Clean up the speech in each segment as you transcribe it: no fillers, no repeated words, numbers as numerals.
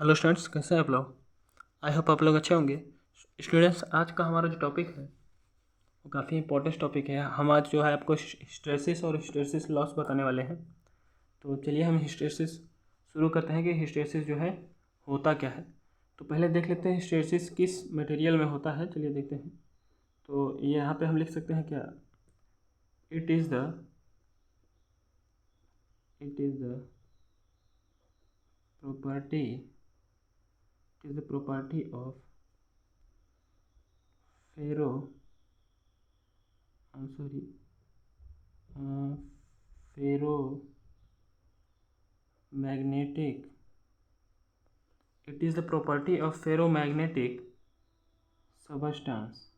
Hello students, कैसे हैं आप लोग। आई होप आप लोग अच्छे होंगे। स्टूडेंट्स, आज का हमारा जो टॉपिक है वो काफ़ी इंपॉर्टेंट टॉपिक है। हम आज जो है आपको हिस्टैरिसीस और हिस्टैरिसीस लॉस बताने वाले हैं। तो चलिए हम हिस्टैरिसीस शुरू करते हैं कि हिस्टैरिसीस जो है होता क्या है। तो पहले देख लेते हैं हिस्टैरिसीस किस मटेरियल में होता है। चलिए देखते हैं। तो यहाँ पे हम लिख सकते हैं क्या, it is the property of ferro ferro magnetic it is the property of ferromagnetic substance.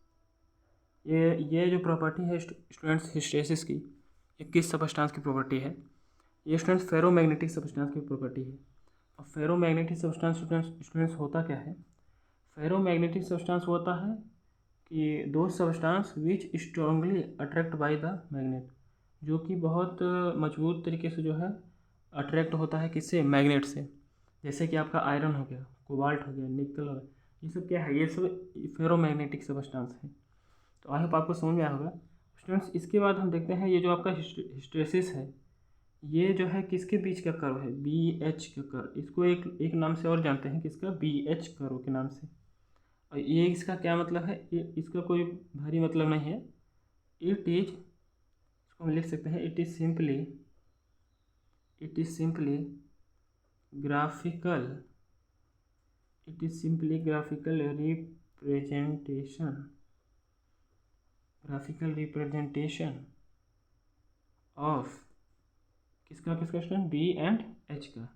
ये जो प्रॉपर्टी है स्टूडेंट्स हिस्टैरिसीस की, ये किस सबस्टांस की प्रॉपर्टी है। ये स्टूडेंट्स फेरोमैग्नेटिक सबस्टांस की प्रॉपर्टी है। अब फेरोमैग्नेटिक सबस्टांस स्टूडेंट्स होता क्या है। फेरोमैग्नेटिक सबस्टांस होता है कि दो substance which strongly attract by the magnet, जो कि बहुत मजबूत तरीके से जो है अट्रैक्ट होता है किससे, मैग्नेट से। जैसे कि आपका आयरन हो गया, कोबाल्ट हो गया, निकल हो गया, ये सब क्या है, ये सब फेरोमैग्नेटिक सबस्टांस है। तो आई होप आपको समझ में आया होगा स्टूडेंट्स। इसके बाद हम देखते हैं ये जो आपका हिस्टैरिसीस है, ये जो है किसके बीच का कर्व है, बी एच का कर्व। इसको एक नाम से और जानते हैं, किसका, बी एच कर्व के नाम से। और ये इसका क्या मतलब है, इसका कोई भारी मतलब नहीं है। इट इज, इसको हम लिख सकते हैं, it is simply graphical representation of किसका स्टूडेंट, बी एंड एच का।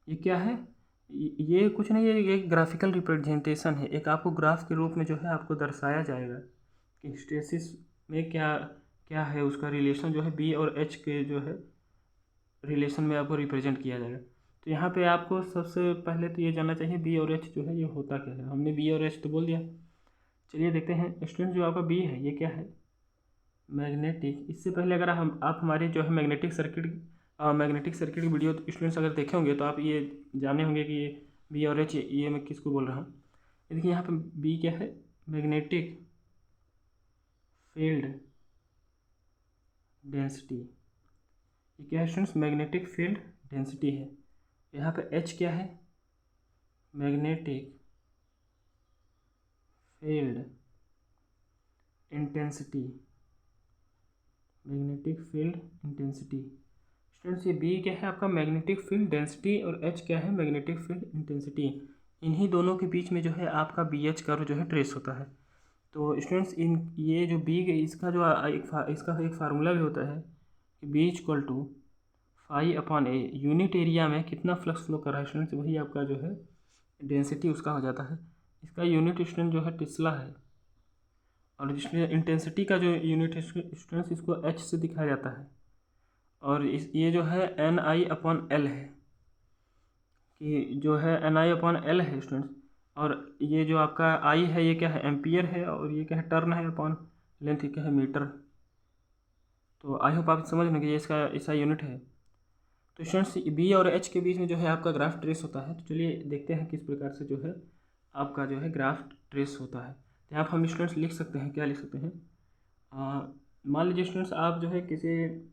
ये क्या है, ये कुछ नहीं है, ये ग्राफिकल रिप्रेजेंटेशन है। एक आपको ग्राफ के रूप में जो है आपको दर्शाया जाएगा कि हिस्टैरिसीस में क्या क्या है, उसका रिलेशन जो है बी और एच के जो है रिलेशन में आपको रिप्रेजेंट किया जाएगा। तो यहाँ पे आपको सबसे पहले तो ये जानना चाहिए बी और एच जो है ये होता क्या है। हमने बी और एच तो बोल दिया। चलिए देखते हैं स्टूडेंट, जो आपका बी है ये क्या है, मैग्नेटिक। इससे पहले अगर आप हमारे जो है मैग्नेटिक सर्किट की वीडियो स्टूडेंट्स अगर देखे होंगे तो आप ये जाने होंगे कि ये बी और एच ये मैं किसको बोल रहा हूँ। देखिए यहाँ पे बी क्या है, मैग्नेटिक फील्ड डेंसिटी। ये क्या है स्टूडेंट्स, मैग्नेटिक फील्ड डेंसिटी है। यहाँ पे एच क्या है, मैग्नेटिक फील्ड इंटेंसिटी, स्टूडेंट्स ये बी क्या है आपका, मैग्नेटिक फील्ड डेंसिटी, और एच क्या है, मैग्नेटिक फील्ड इंटेंसिटी। इन्हीं दोनों के बीच में जो है आपका बी एच कर्व जो है ट्रेस होता है। तो स्टूडेंट्स इन ये जो बी, इसका जो इसका एक फार्मूला भी होता है कि B equal to phi upon A. Unit area में कितना फ्लक्स फ्लो कर रहा है स्टूडेंट्स, वही आपका जो है डेंसिटी उसका हो जाता है। इसका यूनिट स्टूडेंट जो है टेस्ला है, और जिसमें इंटेंसिटी का जो यूनिट है स्टूडेंट्स इसको एच से दिखाया जाता है। और ये जो है एन आई अपॉन एल है, कि जो है एन आई अपॉन एल है स्टूडेंट्स। और ये जो आपका आई है ये क्या है, एम्पियर है, और ये क्या है, टर्न है अपॉन लेंथ, ये क्या है, मीटर। तो आई होप आप समझ लेंगे ये इसका ऐसा यूनिट है। तो स्टूडेंट्स बी और एच के बीच में जो है आपका ग्राफ ट्रेस होता है। तो चलिए देखते हैं किस प्रकार से जो है आपका जो है ग्राफ ट्रेस होता है। तो यहाँ पर हम स्टूडेंट्स लिख सकते हैं, क्या लिख सकते हैं, मान लीजिए स्टूडेंट्स आप जो है किसी,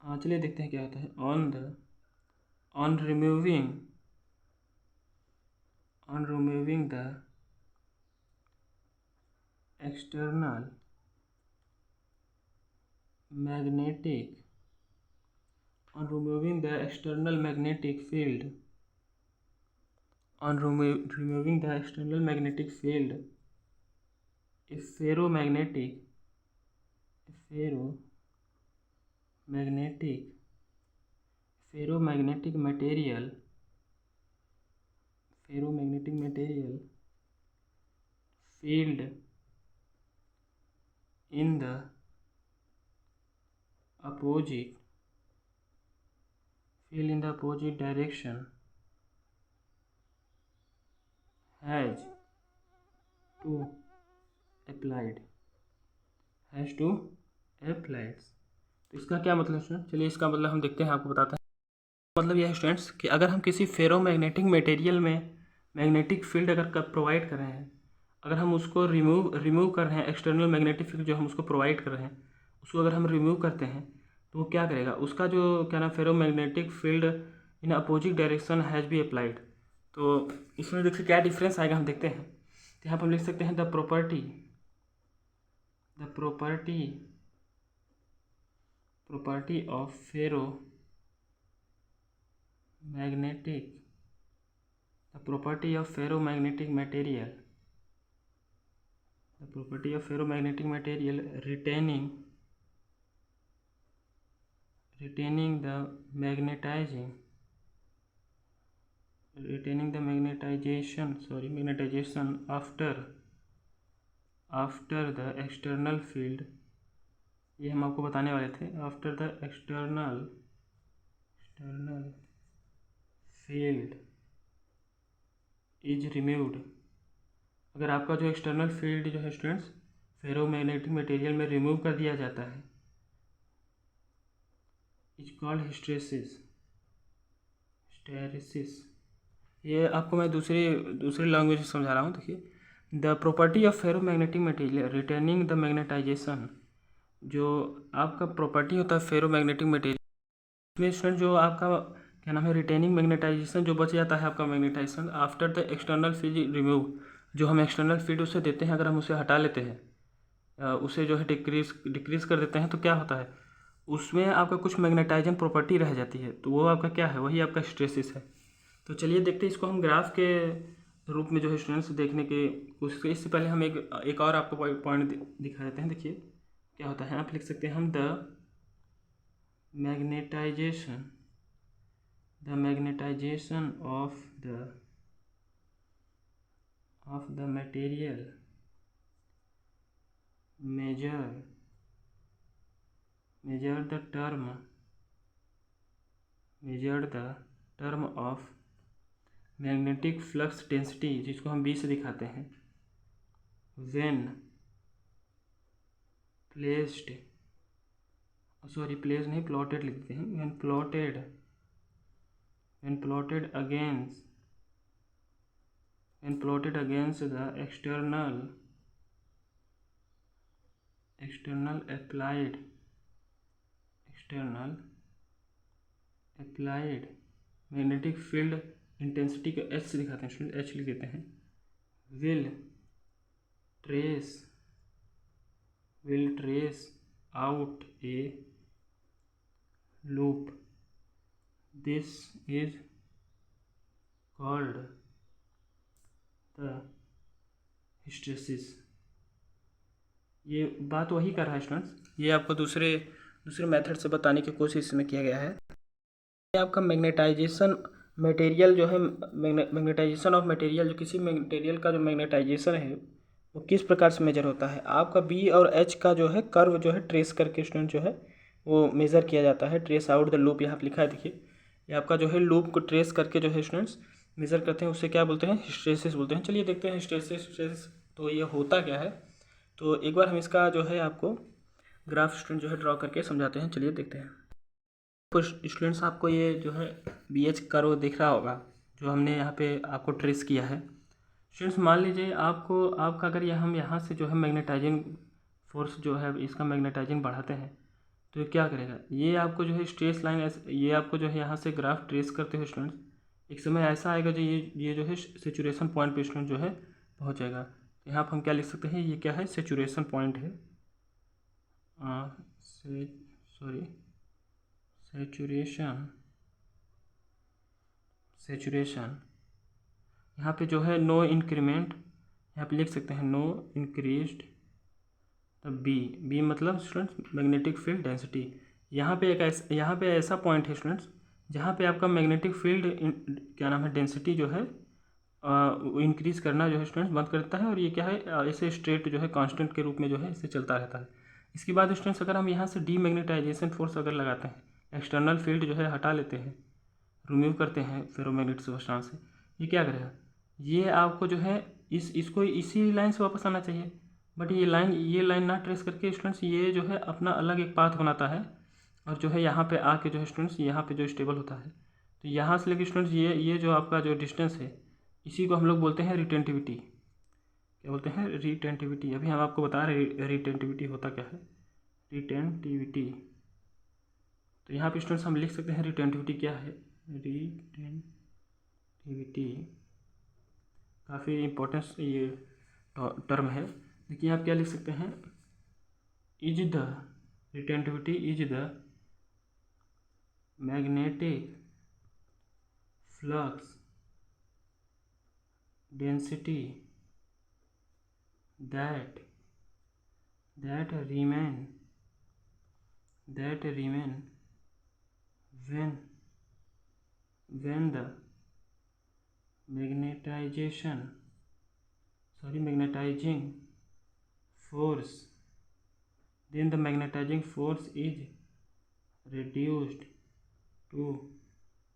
चलिए देखते हैं क्या होता है, on removing the external magnetic field, on removing the external magnetic field, a ferromagnetic material field in the opposite direction has to applied तो इसका क्या मतलब है, चलिए इसका मतलब हम देखते हैं, आपको बताते हैं। मतलब यह है स्टूडेंट्स कि अगर हम किसी फेरोमैग्नेटिक मटेरियल में मैग्नेटिक फील्ड अगर प्रोवाइड कर रहे हैं, अगर हम उसको रिमूव कर रहे हैं, एक्सटर्नल मैग्नेटिक फील्ड जो हम उसको प्रोवाइड कर रहे हैं उसको अगर हम रिमूव करते हैं तो वो क्या करेगा, उसका जो क्या नाम ferromagnetic field in opposite direction has be applied. तो इसमें देखिए क्या डिफरेंस आएगा हम देखते हैं। तो यहाँ पर हम लिख सकते हैं the property of ferromagnetic material retaining the magnetization after the external field, ये हम आपको बताने वाले थे, after the external field is removed. अगर आपका जो एक्सटर्नल फील्ड जो है स्टूडेंट्स फेरोमैग्नेटिक मटेरियल में रिमूव कर दिया जाता है, इज कॉल्ड हिस्टेरेसिस। ये आपको मैं दूसरी लैंग्वेज में समझा रहा हूँ। देखिए, the property of ferromagnetic material retaining the magnetization, जो आपका प्रॉपर्टी होता है फेरोमैग्नेटिक मटेरियल में स्टूडेंट, जो आपका क्या नाम है रिटेनिंग मैग्नेटाइजेशन, जो बच जाता है आपका magnetisation after the external field remove, जो हम एक्सटर्नल फील्ड उसे देते हैं, अगर हम उसे हटा लेते हैं, उसे जो है डिक्रीज कर देते हैं, तो क्या होता है उसमें आपका कुछ मैग्नेटाइजन प्रॉपर्टी रह जाती है, तो वो आपका क्या है, वही आपका हिस्टेरेसिस है। तो चलिए देखते हैं इसको हम ग्राफ के रूप में जो है स्टूडेंट्स देखने के कोशिश करें। इससे पहले हम एक और आपको पॉइंट दिखा देते हैं। देखिए क्या होता है, आप लिख सकते हैं हम the magnetization of the material measure the term of magnetic flux density, जिसको हम B से दिखाते हैं, when plotted लिखते हैं, when plotted against the external applied magnetic field intensity को H से दिखाते हैं, स्टूडेंट H लिख देते हैं, will trace out a loop, this is called the hysteresis। ये बात वही कर रहा है स्टूडेंट्स, ये आपको दूसरे मेथड से बताने की कोशिश इसमें किया गया है। ये आपका मैग्नेटाइजेशन मटेरियल जो है, मैग्नेटाइजेशन ऑफ मटेरियल, जो किसी मटेरियल का जो मैग्नेटाइजेशन है वो किस प्रकार से मेजर होता है, आपका बी और एच का जो है कर्व जो है ट्रेस करके स्टूडेंट जो है वो मेज़र किया जाता है। ट्रेस आउट द लूप, यहाँ पर लिखा है, देखिए ये आपका जो है लूप को ट्रेस करके जो है स्टूडेंट्स मेज़र करते हैं, उससे क्या बोलते हैं, हिस्टेरेसिस बोलते हैं। चलिए देखते हैं हिस्टेरेसिस तो ये होता क्या है। तो एक बार हम इसका जो है आपको ग्राफ स्टूडेंट जो है ड्रॉ करके समझाते हैं। चलिए देखते हैं। तो स्टूडेंट्स आपको ये जो है बी एच कर्व दिख रहा होगा, जो हमने यहाँ पे आपको ट्रेस किया है। स्टूडेंट्स मान लीजिए आपका अगर हम यहाँ से जो है मैग्नेटाइजिंग फोर्स जो है इसका मैग्नेटाइजिंग बढ़ाते हैं, तो ये क्या करेगा, ये आपको जो है स्ट्रेस लाइन, ये आपको जो है यहाँ से ग्राफ ट्रेस करते हुए स्टूडेंट्स एक समय ऐसा आएगा जो ये जो है सेचुरेशन पॉइंट पे स्टूडेंट जो है पहुँच जाएगा। यहाँ पर हम क्या लिख सकते हैं, ये क्या है, सेचुरेशन पॉइंट है, सेचुरेशन। यहाँ पे जो है नो इंक्रीमेंट, यहाँ पे लिख सकते हैं नो इंक्रीज्ड बी मतलब स्टूडेंट्स मैग्नेटिक फील्ड डेंसिटी। यहाँ पे ऐसा पॉइंट है स्टूडेंट्स जहाँ पे आपका मैग्नेटिक फील्ड क्या नाम है डेंसिटी जो है इंक्रीज़ करना जो है स्टूडेंट्स बंद करता है, और ये क्या है ऐसे स्ट्रेट जो है कांस्टेंट के रूप में जो है इसे चलता रहता है। इसके बाद स्टूडेंट्स अगर हम यहाँ से डीमैग्नेटाइजेशन फोर्स अगर लगाते हैं, एक्सटर्नल फील्ड जो है हटा लेते हैं, रिमूव करते हैं फेरोमैग्नेटिक सब्सटेंस से, ये क्या करेगा, ये आपको जो है इसको इसी लाइन से वापस आना चाहिए, बट ये लाइन ना ट्रेस करके स्टूडेंट्स ये जो है अपना अलग एक पाथ बनाता है, और जो है यहाँ पे आके जो है स्टूडेंट्स यहाँ पे जो स्टेबल होता है। तो यहाँ से लेकर स्टूडेंट्स ये जो आपका जो डिस्टेंस है इसी को हम लोग बोलते हैं रिटेंटिविटी। क्या बोलते हैं? रिटेंटिविटी। अभी हम आपको बता रहे हैं रिटेंटिविटी होता क्या है। रिटेंटिविटी, तो यहाँ पे स्टूडेंट्स हम लिख सकते हैं रिटेंटिविटी क्या है। रिटेंटिविटी काफ़ी इम्पोर्टेंस ये टर्म है। देखिए आप क्या लिख सकते हैं, is the retentivity is the magnetic flux density that remain when the magnetizing force is reduced to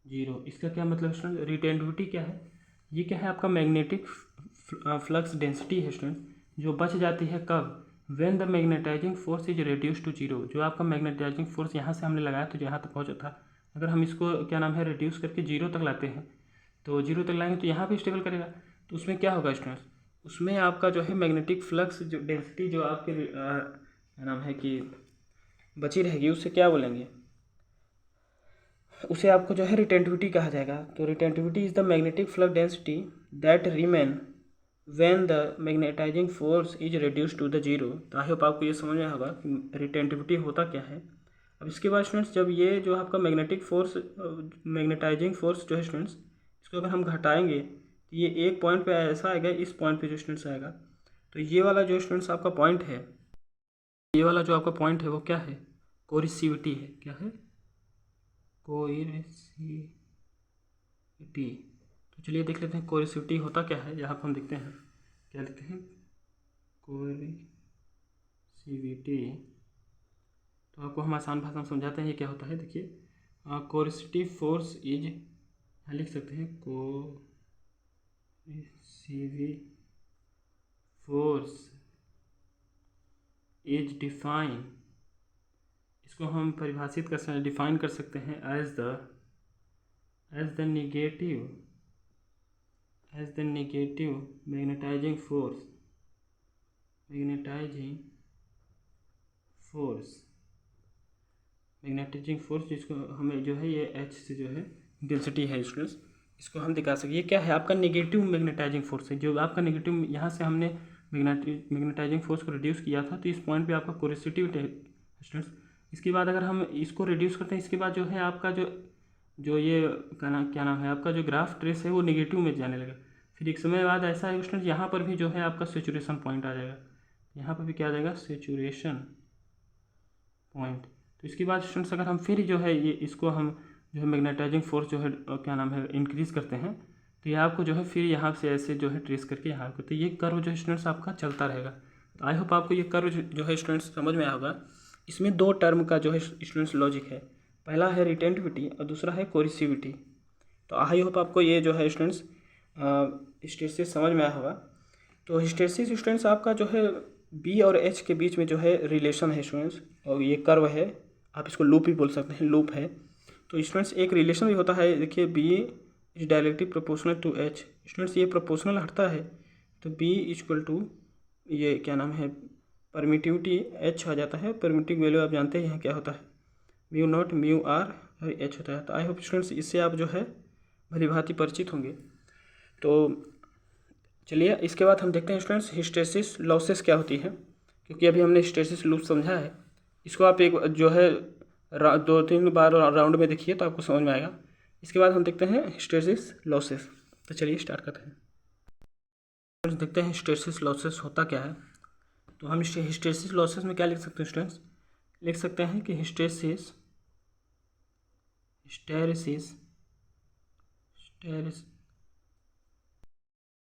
zero. इसका क्या मतलब स्टूडेंट? रिटेंटिविटी क्या है? ये क्या है? आपका मैग्नेटिक फ्लक्स डेंसिटी है स्टूडेंट, जो बच जाती है कब? When the magnetising force is reduce to zero. जो आपका मैग्नेटाइजिंग फोर्स यहाँ से हमने लगाया तो यहाँ तक पहुँचा था, अगर हम इसको क्या नाम है रिड्यूस करके जीरो तक लाते हैं, तो जीरो तक लाएंगे तो यहाँ पे स्टेबल करेगा। तो उसमें क्या होगा स्टूडेंट्स? उसमें आपका जो है मैग्नेटिक फ्लक्स जो डेंसिटी जो आपके क्या नाम है कि बची रहेगी, उससे क्या बोलेंगे? उसे आपको जो है रिटेंटिविटी कहा जाएगा। तो retentivity is the magnetic flux density that remain when the magnetising force is reduce to the zero. तो आई होप आपको ये समझ में होगा कि रिटेंटिविटी होता क्या है। अब इसके बाद स्टूडेंट्स जब ये जो आपका मैग्नेटाइजिंग फोर्स जो है स्टूडेंट्स, इसको अगर हम घटाएंगे तो ये एक पॉइंट पे ऐसा आएगा, इस पॉइंट पे जो स्टूडेंट्स आएगा। तो ये वाला जो स्टूडेंट्स आपका पॉइंट है, ये वाला जो आपका पॉइंट है वो क्या है? कोरिसिविटी है। क्या है? कोरिसिविटी। तो चलिए देख लेते हैं कोरिसिविटी होता क्या है। यहाँ पर हम देखते हैं क्या लिखते हैं, कोरिसिविटी। तो आपको हम आसान भाषा में समझाते हैं ये क्या होता है। देखिए कोरिसिविटी फोर्स इज, यहाँ लिख सकते हैं कोरिसिवी फोर्स इज डिफाइन, इसको हम परिभाषित कर सकते डिफाइन कर सकते हैं as the negative magnetising force जिसको हमें जो है ये एच से जो है डेंसिटी है स्टूडेंट्स, इसको हम दिखा सकते। ये क्या है? आपका नेगेटिव मैग्नेटाइजिंग फोर्स है। जो आपका नेगेटिव, यहाँ से हमने मैग्नेटाइजिंग फोर्स को रिड्यूस किया था, तो इस पॉइंट पे आपका कोरिसिविटी स्टूडेंट्स। इसके बाद अगर हम इसको रिड्यूस करते हैं, इसके बाद जो है आपका जो ये क्या नाम है आपका जो ग्राफ ट्रेस है वो नेगेटिव में जाने लगा। फिर एक समय बाद ऐसा है स्टूडेंट, यहाँ पर भी जो है आपका सेचुरेशन पॉइंट आ जाएगा। यहाँ पर भी क्या आ जाएगा? Saturation point. तो इसके बाद स्टूडेंट्स अगर हम फिर जो है ये इसको हम जो है मैग्नेटाइजिंग फोर्स जो है क्या नाम है इंक्रीज़ करते हैं, तो ये आपको जो है फिर यहाँ से ऐसे जो है ट्रेस करके यहाँ को, तो ये कर्व जो है स्टूडेंट्स आपका चलता रहेगा। तो आई होप आपको ये कर्व जो है स्टूडेंट्स समझ में आया होगा। इसमें दो टर्म का जो है स्टूडेंट्स लॉजिक है, पहला है रिटेंटिविटी और दूसरा है कोरिसिविटी। तो आई होप आपको ये जो है स्टूडेंट्स हिस्टैरिसीस समझ में आया होगा। तो हिस्टैरिसीस स्टूडेंट्स आपका जो है बी और एच के बीच में जो है रिलेशन है स्टूडेंट्स, और ये कर्व है, आप इसको लूप भी बोल सकते हैं, लूप है। तो स्टूडेंट्स एक रिलेशन भी होता है, देखिए B is directly proportional to H. Students ये प्रोपोर्शनल हटता है तो बी इक्वल टू ये क्या नाम है परमिटिविटी एच आ जाता है। परमिटिव वैल्यू आप जानते हैं यहाँ क्या होता है, म्यू नॉट म्यू आर और एच होता है। तो आई होप स्टूडेंट्स इससे आप जो है भली भांति परिचित होंगे। तो चलिए इसके बाद हम देखते हैं स्टूडेंट्स हिस्टैरिसीस लॉसेस क्या होती है, क्योंकि अभी हमने हिस्टैरिसीस लूप समझा है। इसको आप एक जो है 2-3 बार राउंड में देखिए तो आपको समझ में आएगा। इसके बाद हम देखते हैं हिस्टैरिसीस लॉसेस। तो चलिए स्टार्ट करते हैं। देखते हैं हिस्टैरिसीस लॉसेस होता क्या है। तो हम हिस्टैरिसीस लॉसेस में क्या लिख सकते हैं स्टूडेंट्स? लिख सकते हैं कि हिस्टैरिसीस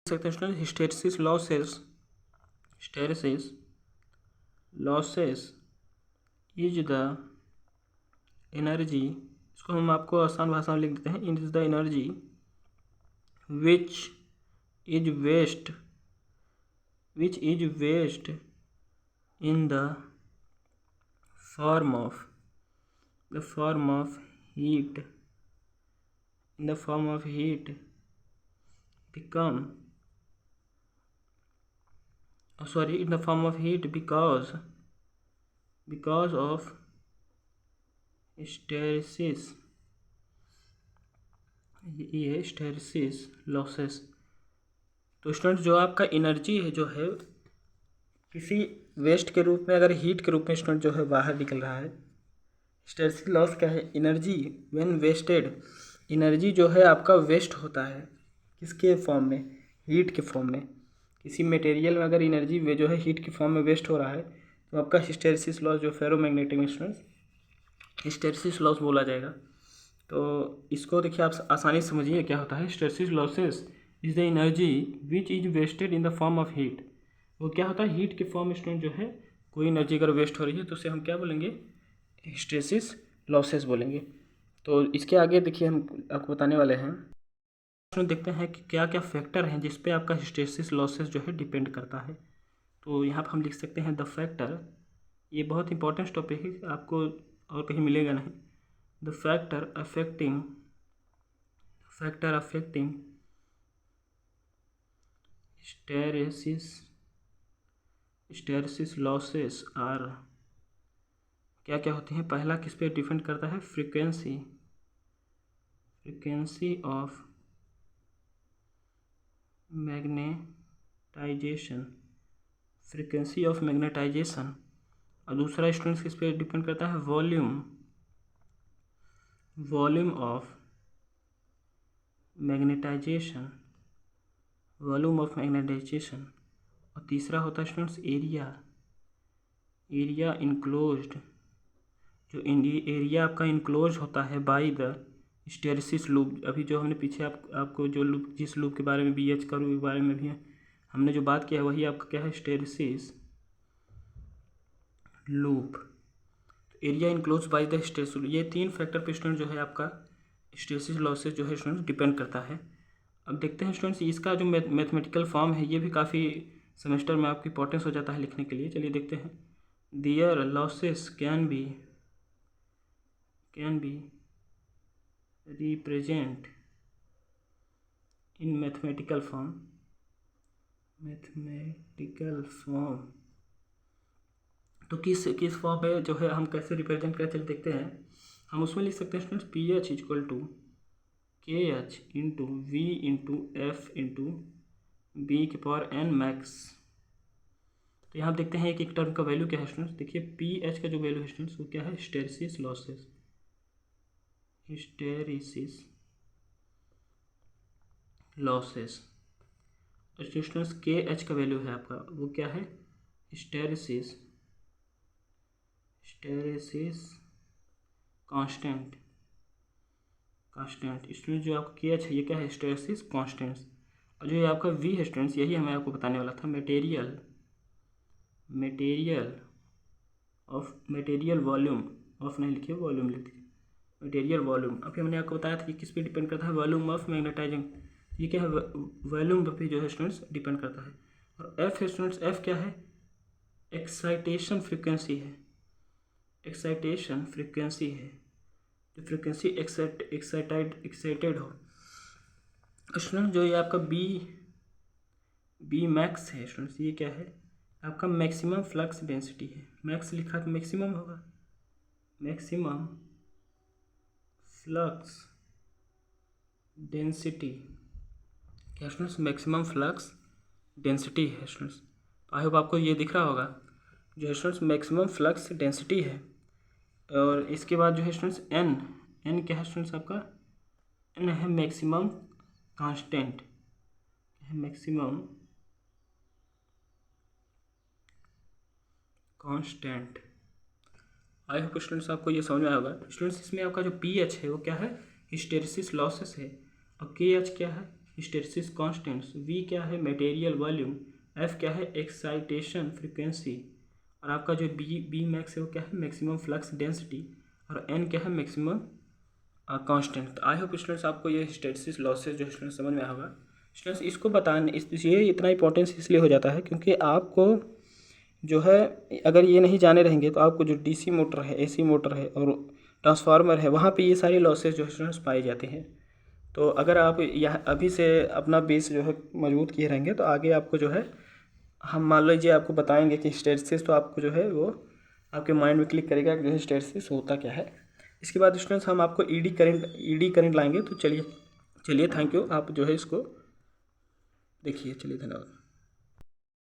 सकते हैं student hysteresis losses is the energy, इसको हम आपको आसान भाषा में लिख देते हैं, it is the energy which is waste in the form of heat in the form of heat become in the form of heat because of hysteresis, ये है hysteresis losses। तो स्टूडेंट्स जो आपका एनर्जी है जो है किसी वेस्ट के रूप में, अगर हीट के रूप में स्टूडेंट जो है बाहर निकल रहा है, हिस्टेरेसिस लॉस क्या है? एनर्जी व्हेन वेस्टेड, एनर्जी जो है आपका वेस्ट होता है किसके फॉर्म में? हीट के फॉर्म में। किसी मटेरियल में अगर एनर्जी वे जो है हीट के फॉर्म में वेस्ट हो रहा है तो आपका हिस्टेरेसिस लॉस जो फेरोमैग्नेटिक में स्टूडेंट्स हिस्टेरेसिस लॉस बोला जाएगा। तो इसको देखिए आप आसानी से समझिए क्या होता है। Hysteresis losses is the energy which is wasted in the form of heat. वो क्या होता है? हीट के फॉर्म में स्टूडेंट जो है कोई एनर्जी अगर वेस्ट हो रही है तो उसे हम क्या बोलेंगे? हिस्टेरेसिस लॉसेस बोलेंगे। तो इसके आगे देखिए हम आपको बताने वाले हैं, देखते हैं कि क्या क्या फैक्टर हैं जिस पे आपका हिस्टेरेसिस लॉसेस जो है डिपेंड करता है। तो यहाँ पर हम लिख सकते हैं द फैक्टर, ये बहुत इंपॉर्टेंट टॉपिक है, आपको और कहीं मिलेगा नहीं। The factor affecting hysteresis losses are, क्या क्या होते हैं? पहला किस पे डिपेंड करता है? फ्रीक्वेंसी ऑफ मैग्नेटाइजेशन, और दूसरा स्टूडेंट्स किस पे डिपेंड करता है? वॉल्यूम ऑफ मैग्नेटाइजेशन, और तीसरा होता है स्टूडेंट्स एरिया इनक्लोज्ड, जो एरिया आपका इनक्लोज होता है बाय द हिस्टेरेसिस लूप। अभी जो हमने पीछे आपको जो लूप, जिस लूप के बारे में BH करो के बारे में भी हमने जो बात किया है वही आपका क्या है? Hysteresis loop. Area enclose by the hysteresis loop, ये तीन फैक्टर पे स्टूडेंट जो है आपका हिस्टेरेसिस लॉसेस जो है स्टूडेंट्स डिपेंड करता है। अब देखते हैं स्टूडेंट्स इसका जो मैथमेटिकल फॉर्म है ये भी काफ़ी सेमेस्टर में आपकी इंपॉर्टेंस हो जाता है लिखने के लिए। चलिए देखते हैं। Their losses can be represent in mathematical form तो किस फॉर्म में जो है हम कैसे रिप्रेजेंट करें? चलिए देखते हैं। हम उसमें लिख सकते हैं students PH equal to KH into V into F into B के पावर n मैक्स। तो यहाँ देखते हैं एक टर्म का वैल्यू क्या है स्टूडेंट्स। देखिए PH का जो वैल्यू है स्टूडेंट्स वो क्या है? Hysteresis losses. और स्टूडेंट्स KH का वैल्यू है आपका वो क्या है? Hysteresis constant. स्टूडेंट जो आपका KH है ये क्या है? Hysteresis constants. और जो ये आपका V है स्टूडेंट्स यही मैं आपको बताने वाला था, मटेरियल वॉल्यूम ऑफ, नहीं लिखिए वॉल्यूम लिख दीजिए, मटेरियल वॉल्यूम। अभी हमने आपको बताया था कि किस पे डिपेंड करता है? वॉल्यूम ऑफ मैग्नेटाइजिंग, ये क्या है? वॉल्यूम पे जो है स्टूडेंट्स डिपेंड करता है। और F है स्टूडेंट्स, F क्या है? एक्साइटेशन फ्रीक्वेंसी है, जो फ्रीक्वेंसी एक्साइटेड हो। स्टूडेंट जो ये आपका बी मैक्स है स्टूडेंट्स, ये क्या है? आपका मैक्सिमम फ्लक्स डेंसिटी है। मैक्स लिखा तो मैक्सिमम होगा, मैक्सिमम फ्लक्स डेंसिटी क्या स्टूडेंट्स? मैक्सिमम फ्लक्स डेंसिटी है स्टूडेंट्स। आई होप आपको ये दिख रहा होगा जो है स्टूडेंट्स मैक्सिमम फ्लक्स डेंसिटी है। और इसके बाद जो है स्टूडेंट्स एन क्या है स्टूडेंट्स? आपका एन है maximum constant, I hope students आपको ये समझ में आया होगा। स्टूडेंट्स इसमें आपका जो PH है वो क्या है? हिस्टेरेसिस लॉसेस है। और KH क्या है? Hysteresis constants. V क्या है? Material volume. F क्या है? Excitation frequency. और आपका जो बी मैक्स है वो क्या है? Maximum flux density. और N क्या है? Maximum constant. I hope students आपको ये हिस्टेरेसिस लॉसेस जो स्टूडेंट्स समझ में आया होगा। स्टूडेंट्स इसको बताने ये इतना इंपॉर्टेंस इसलिए हो जाता है क्योंकि आपको जो है अगर ये नहीं जाने रहेंगे तो आपको जो DC मोटर है, AC मोटर है और ट्रांसफार्मर है वहाँ पे ये सारी लॉसेस जो स्टूडेंट्स पाए जाते हैं। तो अगर आप यह अभी से अपना बेस जो है मजबूत किए रहेंगे तो आगे आपको जो है हम मान लीजिए आपको बताएंगे कि हिस्टैरिसीस, तो आपको जो है वो आपके माइंड में क्लिक करेगा कि जो है हिस्टैरिसीस होता क्या है। इसके बाद स्टूडेंट्स हम आपको ईडी करंट लाएंगे। तो चलिए थैंक यू, आप जो है इसको देखिए। चलिए धन्यवाद।